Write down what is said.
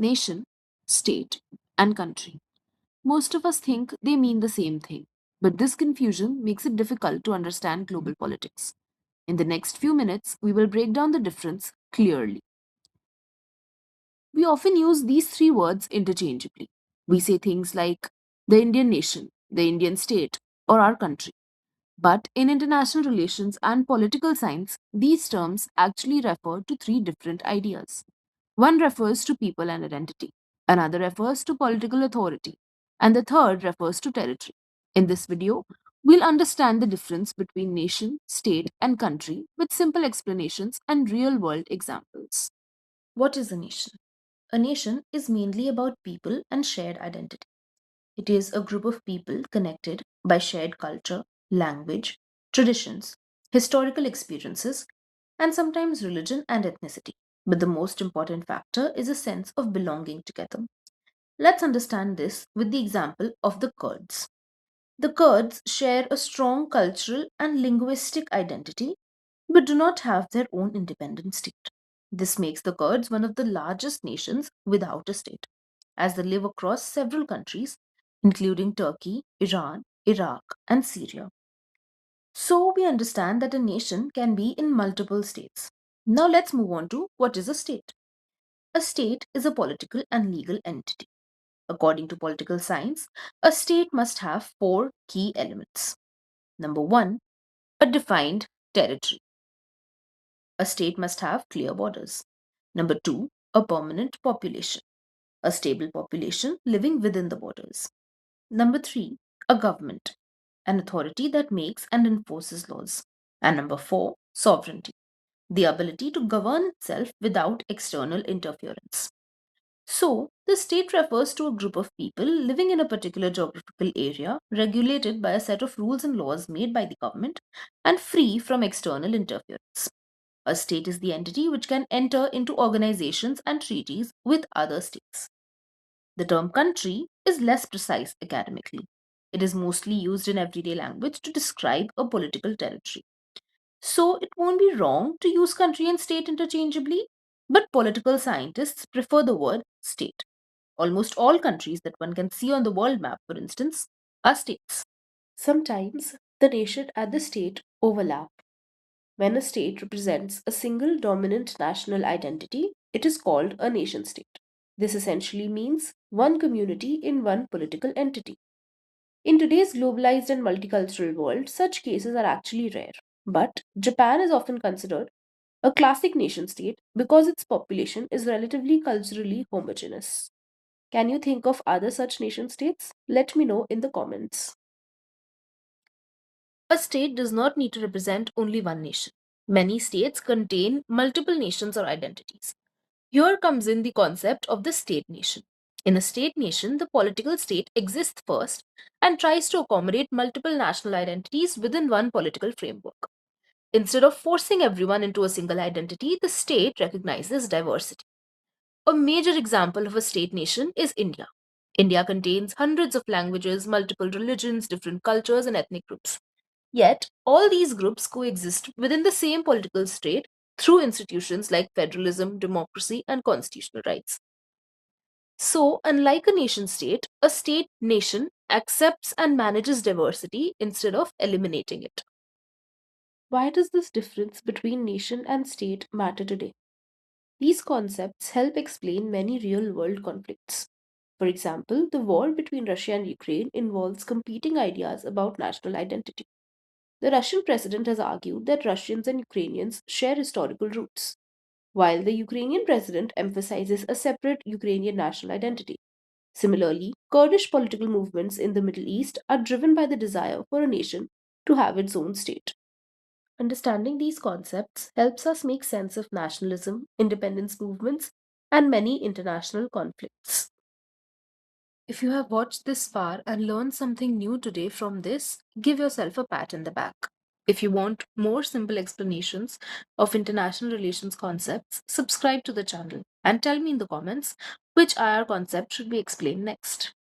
Nation, state, and country. Most of us think they mean the same thing, but this confusion makes it difficult to understand global politics. In the next few minutes, we will break down the difference clearly. We often use these three words interchangeably. We say things like the Indian nation, the Indian state, or our country. But in international relations and political science, these terms actually refer to three different ideas. One refers to people and identity, another refers to political authority, and the third refers to territory. In this video, we'll understand the difference between nation, state, and country with simple explanations and real world examples. What is a nation? A nation is mainly about people and shared identity. It is a group of people connected by shared culture, language, traditions, historical experiences, and sometimes religion and ethnicity. But the most important factor is a sense of belonging together. Let's understand this with the example of the Kurds. The Kurds share a strong cultural and linguistic identity but do not have their own independent state. This makes the Kurds one of the largest nations without a state, as they live across several countries, including Turkey, Iran, Iraq, and Syria. So we understand that a nation can be in multiple states. Now let's move on to what is a state. A state is a political and legal entity. According to political science, a state must have four key elements. Number one, a defined territory. A state must have clear borders. Number two, a permanent population. A stable population living within the borders. Number three, a government, an authority that makes and enforces laws. And number four, sovereignty, the ability to govern itself without external interference. So, the state refers to a group of people living in a particular geographical area, regulated by a set of rules and laws made by the government and free from external interference. A state is the entity which can enter into organizations and treaties with other states. The term country is less precise academically. It is mostly used in everyday language to describe a political territory. So it won't be wrong to use country and state interchangeably, but political scientists prefer the word state. Almost all countries that one can see on the world map, for instance, are states. Sometimes the nation and the state overlap. When a state represents a single dominant national identity, it is called a nation state. This essentially means one community in one political entity. In today's globalized and multicultural world, such cases are actually rare. But Japan is often considered a classic nation state because its population is relatively culturally homogeneous. Can you think of other such nation states? Let me know in the comments. A state does not need to represent only one nation. Many states contain multiple nations or identities. Here comes in the concept of the state nation. In a state nation, the political state exists first and tries to accommodate multiple national identities within one political framework. Instead of forcing everyone into a single identity, the state recognizes diversity. A major example of a state nation is India. India contains hundreds of languages, multiple religions, different cultures, and ethnic groups. Yet, all these groups coexist within the same political state through institutions like federalism, democracy, and constitutional rights. So, unlike a nation state, a state nation accepts and manages diversity instead of eliminating it. Why does this difference between nation and state matter today? These concepts help explain many real world conflicts. For example, the war between Russia and Ukraine involves competing ideas about national identity. The Russian president has argued that Russians and Ukrainians share historical roots, while the Ukrainian president emphasizes a separate Ukrainian national identity. Similarly, Kurdish political movements in the Middle East are driven by the desire for a nation to have its own state. Understanding these concepts helps us make sense of nationalism, independence movements, and many international conflicts. If you have watched this far and learned something new today from this, give yourself a pat in the back. If you want more simple explanations of international relations concepts, subscribe to the channel and tell me in the comments which IR concept should be explained next.